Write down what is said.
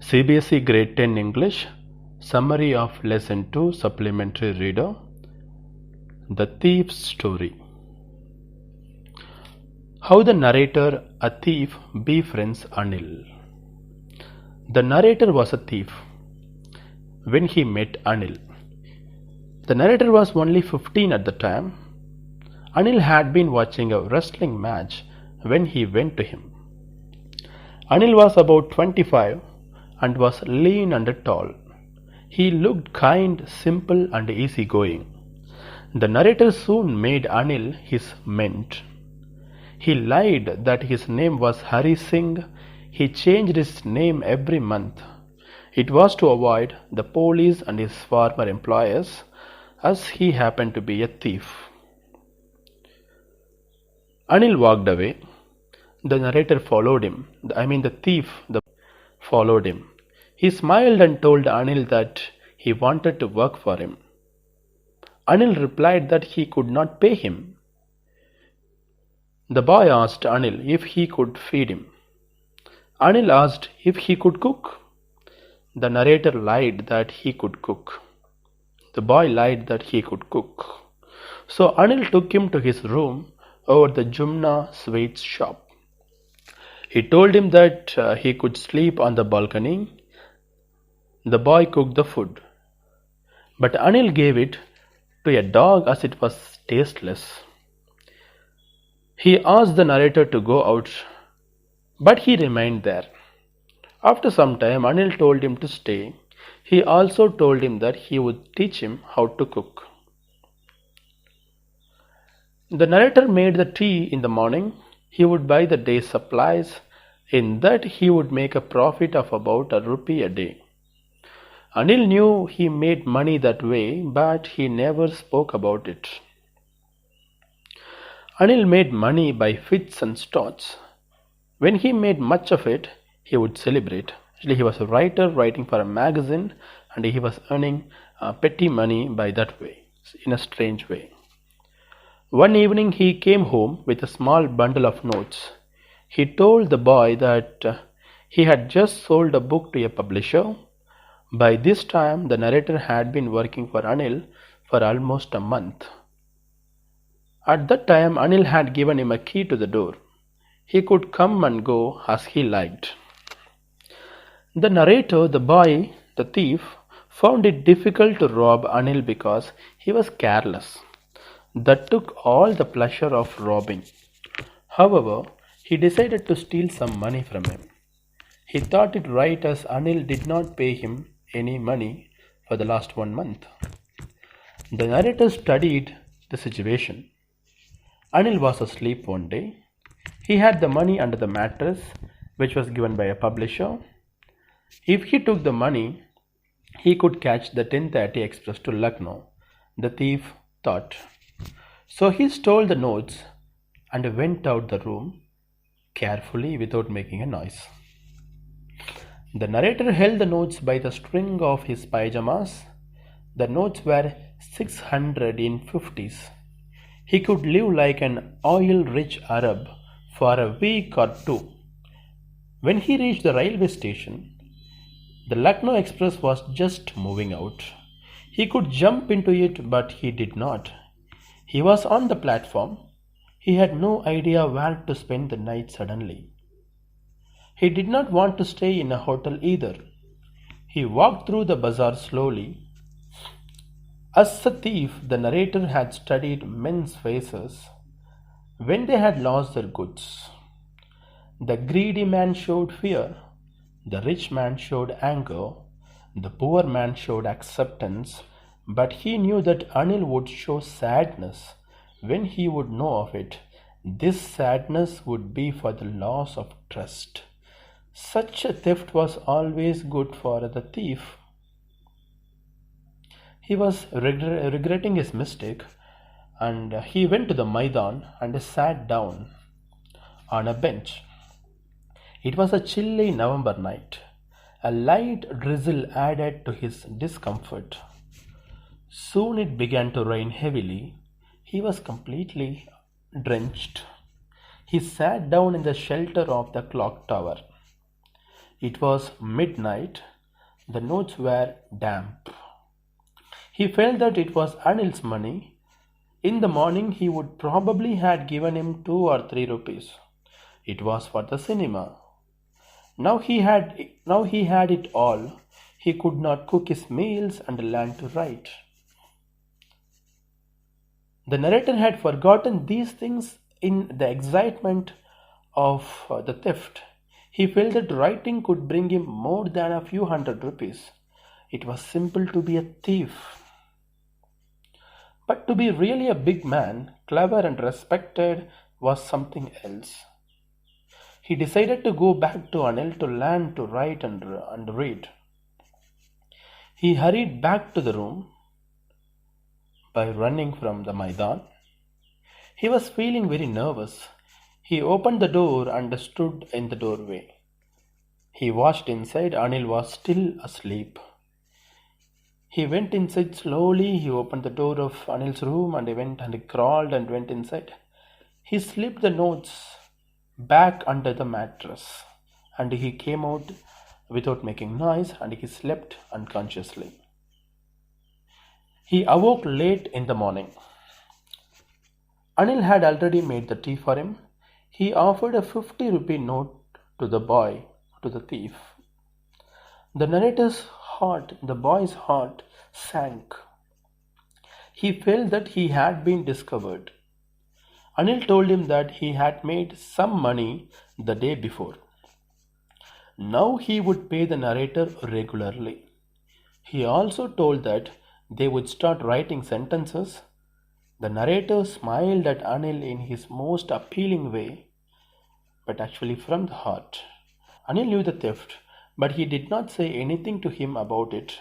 CBSE Grade 10 English Summary of Lesson 2 Supplementary Reader The Thief's Story. How the narrator, a thief, befriends Anil. The narrator was a thief when he met Anil. The narrator was only 15 at the time. Anil had been watching a wrestling match when he went to him. Anil was about 25 and was lean and tall. He looked kind, simple and easygoing. The narrator soon made Anil his ment. He lied that his name was Hari Singh. He changed his name every month. It was to avoid the police and his former employers, as he happened to be a thief. Anil walked away. The narrator followed him. The thief followed him. He smiled and told Anil that he wanted to work for him. Anil replied that he could not pay him. The boy asked Anil if he could feed him. Anil asked if he could cook. The narrator lied that he could cook. The boy lied that he could cook. So Anil took him to his room over the Jumna sweets shop. He told him that he could sleep on the balcony. The boy cooked the food, but Anil gave it to a dog as it was tasteless. He asked the narrator to go out, but he remained there. After some time, Anil told him to stay. He also told him that he would teach him how to cook. The narrator made the tea in the morning. He would buy the day's supplies. In that, he would make a profit of about ₹1 a day. Anil knew he made money that way, but he never spoke about it. Anil made money by fits and starts. When he made much of it, he would celebrate. Actually, he was a writer writing for a magazine, and he was earning petty money by that way, in a strange way. One evening, he came home with a small bundle of notes. He told the boy that he had just sold a book to a publisher. By this time, the narrator had been working for Anil for almost a month. At that time, Anil had given him a key to the door. He could come and go as he liked. The narrator, the boy, the thief, found it difficult to rob Anil because he was careless. That took all the pleasure of robbing. However, he decided to steal some money from him. He thought it right as Anil did not pay him any money for the last 1 month. The narrator studied the situation. Anil was asleep one day. He had the money under the mattress, which was given by a publisher. If he took the money, he could catch the 10:30 express to Lucknow, the thief thought. So he stole the notes and went out the room carefully without making a noise. The narrator held the notes by the string of his pyjamas. The notes were 600 in 50s. He could live like an oil-rich Arab for a week or two. When he reached the railway station, the Lucknow Express was just moving out. He could jump into it, but he did not. He was on the platform. He had no idea where to spend the night suddenly. He did not want to stay in a hotel either. He walked through the bazaar slowly. As a thief, the narrator had studied men's faces when they had lost their goods. The greedy man showed fear. The rich man showed anger. The poor man showed acceptance. But he knew that Anil would show sadness when he would know of it. This sadness would be for the loss of trust. Such a theft was always good for the thief. He was regretting his mistake, and he went to the Maidan and sat down on a bench. It was a chilly November night. A light drizzle added to his discomfort. Soon it began to rain heavily. He was completely drenched. He sat down in the shelter of the clock tower. It was midnight. The notes were damp. He felt that it was Anil's money. In the morning he would probably had given him 2 or 3 rupees. It was for the cinema. Now he had it all. He could not cook his meals and learn to write. The narrator had forgotten these things in the excitement of the theft. He felt that writing could bring him more than a few hundred rupees. It was simple to be a thief. But to be really a big man, clever and respected, was something else. He decided to go back to Anil to learn to write and read. He hurried back to the room by running from the Maidan. He was feeling very nervous. He opened the door and stood in the doorway. He watched inside. Anil was still asleep. He went inside slowly. He opened the door of Anil's room and he went and he crawled and went inside. He slipped the notes back under the mattress and he came out without making noise and he slept unconsciously. He awoke late in the morning. Anil had already made the tea for him. He offered a 50 rupee note to the thief. The boy's heart sank. He felt that he had been discovered. Anil told him that he had made some money the day before. Now he would pay the narrator regularly. He also told that they would start writing sentences. The narrator smiled at Anil in his most appealing way, but actually from the heart. Anil knew the theft, but he did not say anything to him about it.